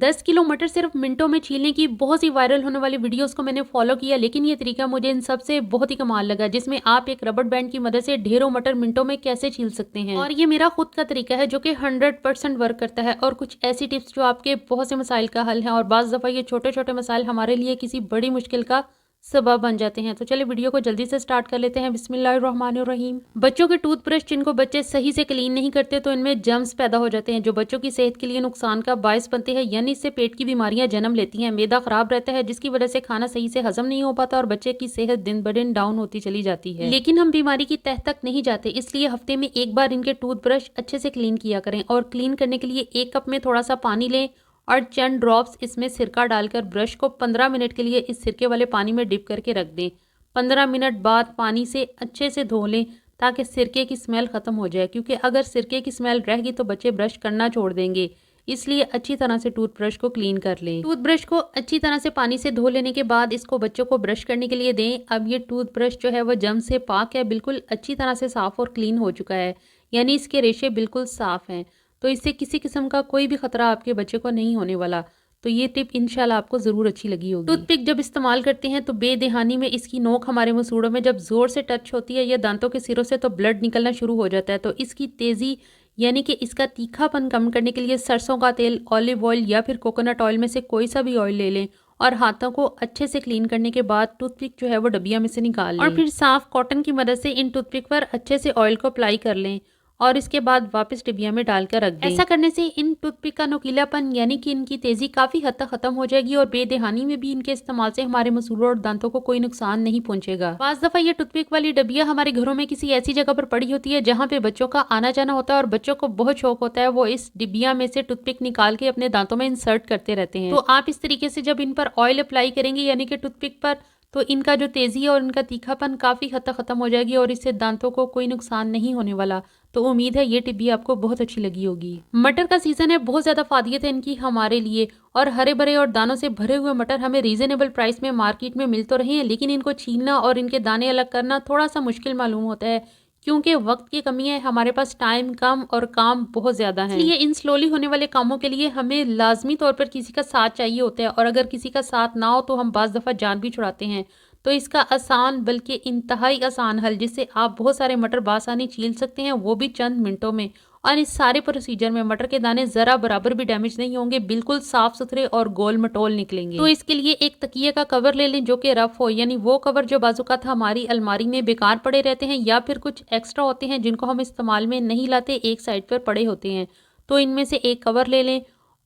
10 kilo मटर सिर्फ मिनटों में छीलने की बहुत सी वायरल होने वाली वीडियोस को मैंने फॉलो किया, लेकिन ये तरीका मुझे इन सब से बहुत ही कमाल लगा, जिसमें आप एक रबड़ बैंड की मदद से ढेरों मटर मिनटों में कैसे छील सकते हैं। और ये मेरा खुद का तरीका है जो कि 100% वर्क करता है। और कुछ ऐसी टिप्स जो आपके बहुत से मसाइल का हल है, और बाज़ दफ़ा ये छोटे छोटे मसाइल हमारे लिए किसी बड़ी मुश्किल का सबब बन जाते हैं। तो चलिए वीडियो को जल्दी से स्टार्ट कर लेते हैं। बिस्मिल्लाहिर्रहमानिर्रहीम। बच्चों के टूथब्रश जिनको बच्चे सही से क्लीन नहीं करते तो इनमें जर्म्स पैदा हो जाते हैं जो बच्चों की सेहत के लिए नुकसान का बायस बनते हैं, यानी इससे पेट की बीमारियां जन्म लेती हैं। मैदा खराब रहता है जिसकी वजह से खाना सही से हजम नहीं हो पाता और बच्चे की सेहत दिन ब दिन डाउन होती चली जाती है। लेकिन हम बीमारी की तह तक नहीं जाते, इसलिए हफ्ते में एक बार इनके टूथब्रश अच्छे से क्लीन किया करें। और क्लीन करने के लिए 1 कप में थोड़ा सा पानी लें और चंद ड्रॉप्स इसमें सिरका डालकर ब्रश को 15 मिनट के लिए इस सिरके वाले पानी में डिप करके रख दें। 15 मिनट बाद पानी से अच्छे से धो लें ताकि सिरके की स्मेल ख़त्म हो जाए, क्योंकि अगर सिरके की स्मेल रहेगी तो बच्चे ब्रश करना छोड़ देंगे। इसलिए अच्छी तरह से टूथब्रश को क्लीन कर लें। टूथब्रश को अच्छी तरह से पानी से धो लेने के बाद इसको बच्चों को ब्रश करने के लिए दें। अब ये टूथब्रश जो है वो जम से पाक है, बिल्कुल अच्छी तरह से साफ़ और क्लीन हो चुका है, यानी इसके रेशे बिल्कुल साफ़ हैं। तो इससे किसी किस्म का कोई भी खतरा आपके बच्चे को नहीं होने वाला। तो ये टिप इंशाल्लाह आपको ज़रूर अच्छी लगी होगी। टूथपिक जब इस्तेमाल करते हैं तो बेदहानी में इसकी नोक हमारे मसूड़ों में जब ज़ोर से टच होती है या दांतों के सिरों से तो ब्लड निकलना शुरू हो जाता है। तो इसकी तेज़ी यानी कि इसका तीखापन कम करने के लिए सरसों का तेल, ऑलिव ऑयल या फिर कोकोनट ऑयल में से कोई सा भी ऑयल ले लें और हाथों को अच्छे से क्लीन करने के बाद टूथपिक जो है वो डबिया में से निकाल लें और फिर साफ कॉटन की मदद से इन टूथपिक पर अच्छे से ऑयल को अप्लाई कर लें और इसके बाद वापस डिबिया में डालकर रख दें। ऐसा करने से इन टूथपिक का नुकीलापन यानी कि इनकी तेजी काफी हद तक खत्म हो जाएगी और बेदहानी में भी इनके इस्तेमाल से हमारे मसूड़ों और दांतों को कोई नुकसान नहीं पहुंचेगा। बाज़ दफा ये टूथपिक वाली डबिया हमारे घरों में किसी ऐसी जगह पर पड़ी होती है जहाँ पे बच्चों का आना जाना होता है और बच्चों को बहुत शौक होता है, वो इस डिबिया में से टूथपिक निकाल के अपने दांतों में इंसर्ट करते रहते हैं। तो आप इस तरीके से जब इन पर ऑयल अप्लाई करेंगे यानी कि टूथपिक पर, तो इनका जो तेजी है और इनका तीखापन काफी हद तक खत्म हो जाएगी और इससे दांतों को कोई नुकसान नहीं होने वाला। तो उम्मीद है ये टिप भी आपको बहुत अच्छी लगी होगी। मटर का सीजन है, बहुत ज्यादा फादियत है इनकी हमारे लिए, और हरे भरे और दानों से भरे हुए मटर हमें रीजनेबल प्राइस में मार्केट में मिल तो रहे हैं, लेकिन इनको छीलना और इनके दाने अलग करना थोड़ा सा मुश्किल मालूम होता है क्योंकि वक्त की कमी है, हमारे पास टाइम कम और काम बहुत ज्यादा है। इसलिए इन स्लोली होने वाले कामों के लिए हमें लाजमी तौर पर किसी का साथ चाहिए होता है, और अगर किसी का साथ ना हो तो हम बाज़ दफ़ा जान भी छुड़ाते हैं। तो इसका आसान बल्कि इंतहाई आसान हल जिससे आप बहुत सारे मटर बासानी छील सकते हैं, वो भी चंद मिनटों में, और इस सारे प्रोसीजर में मटर के दाने जरा बराबर भी डैमेज नहीं होंगे, बिल्कुल साफ सुथरे और गोल मटोल निकलेंगे। तो इसके लिए एक तकिए का कवर ले लें जो कि रफ हो, यानी वो कवर जो बाजुकात हमारी अलमारी में बेकार पड़े रहते हैं या फिर कुछ एक्स्ट्रा होते हैं जिनको हम इस्तेमाल में नहीं लाते, एक साइड पर पड़े होते हैं। तो इनमें से एक कवर ले लें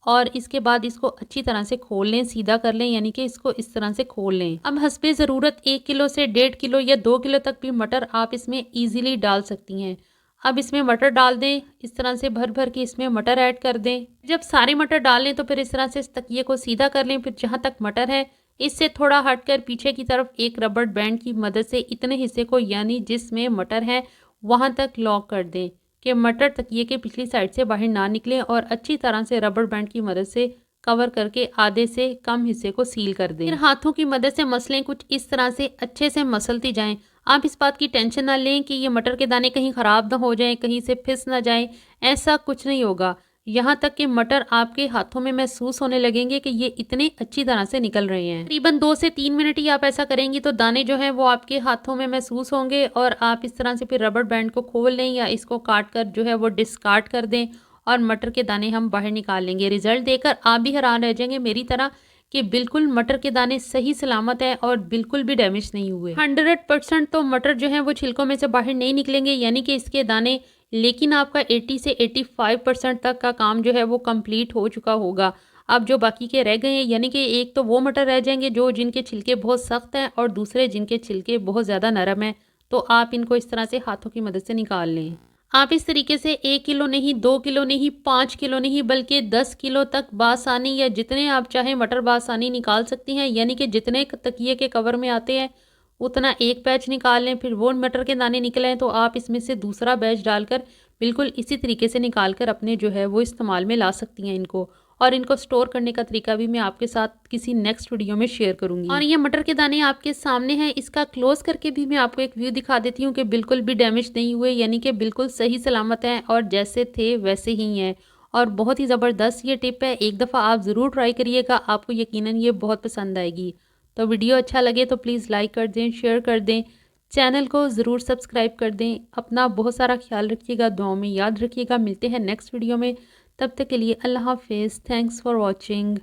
और इसके बाद इसको अच्छी तरह से खोल लें, सीधा कर लें, यानी कि इसको इस तरह से खोल लें। अब हस्बे ज़रूरत 1 किलो से 1.5 किलो या 2 किलो तक भी मटर आप इसमें ईजिली डाल सकती हैं। अब इसमें मटर डाल दें, इस तरह से भर भर के इसमें मटर ऐड कर दें। जब सारे मटर डाल लें तो फिर इस तरह से इस तकिए को सीधा कर लें, फिर जहाँ तक मटर है इससे थोड़ा हटकर पीछे की तरफ एक रबड़ बैंड की मदद से इतने हिस्से को यानी जिसमें मटर है वहाँ तक लॉक कर दें कि मटर तकिए के पिछली साइड से बाहर ना निकलें, और अच्छी तरह से रबड़ बैंड की मदद से कवर करके आधे से कम हिस्से को सील कर दें। फिर हाथों की मदद से मसलें कुछ इस तरह से अच्छे से मसलती जाएं। आप इस बात की टेंशन ना लें कि ये मटर के दाने कहीं ख़राब ना हो जाएं, कहीं से फिस ना जाएं, ऐसा कुछ नहीं होगा। यहाँ तक कि मटर आपके हाथों में महसूस होने लगेंगे कि ये इतने अच्छी तरह से निकल रहे हैं। तकरीबन 2 से 3 मिनट ही आप ऐसा करेंगी तो दाने जो हैं वो आपके हाथों में महसूस होंगे, और आप इस तरह से फिर रबड़ बैंड को खोल लें या इसको काट कर जो है वो डिस्कार्ड कर दें और मटर के दाने हम बाहर निकाल लेंगे। रिजल्ट देकर आप भी हैरान रह जाएंगे मेरी तरह कि बिल्कुल मटर के दाने सही सलामत हैं और बिल्कुल भी डैमेज नहीं हुए। 100% तो मटर जो है वो छिलकों में से बाहर नहीं निकलेंगे, यानी कि इसके दाने, लेकिन आपका 80 से 85% तक का काम जो है वो कंप्लीट हो चुका होगा। अब जो बाकी के रह गए हैं, यानी कि एक तो वो मटर रह जाएंगे जो जिनके छिलके बहुत सख्त हैं और दूसरे जिनके छिलके बहुत ज़्यादा नरम हैं, तो आप इनको इस तरह से हाथों की मदद से निकाल लें। आप इस तरीके से 1 किलो नहीं, 2 किलो नहीं, 5 किलो नहीं, बल्कि 10 किलो तक बासानी या जितने आप चाहें मटर बासानी निकाल सकती हैं, यानी कि जितने तकिए के कवर में आते हैं उतना एक बैच निकाल लें। फिर वो मटर के दाने निकलें तो आप इसमें से दूसरा बैच डालकर बिल्कुल इसी तरीके से निकाल कर अपने जो है वो इस्तेमाल में ला सकती हैं इनको, और इनको स्टोर करने का तरीका भी मैं आपके साथ किसी नेक्स्ट वीडियो में शेयर करूंगी। और ये मटर के दाने आपके सामने हैं, इसका क्लोज करके भी मैं आपको एक व्यू दिखा देती हूँ कि बिल्कुल भी डैमेज नहीं हुए, यानी कि बिल्कुल सही सलामत हैं और जैसे थे वैसे ही हैं। और बहुत ही ज़बरदस्त ये टिप है। एक दफ़ा आप ज़रूर ट्राई करिएगा, आपको यकीनन ये बहुत पसंद आएगी। तो वीडियो अच्छा लगे तो प्लीज़ लाइक कर दें, शेयर कर दें, चैनल को ज़रूर सब्सक्राइब कर दें। अपना बहुत सारा ख्याल रखिएगा, दुआओं में याद रखिएगा। मिलते हैं नेक्स्ट वीडियो में, तब तक के लिए अल्लाह हाफ़िज़। Thanks for watching.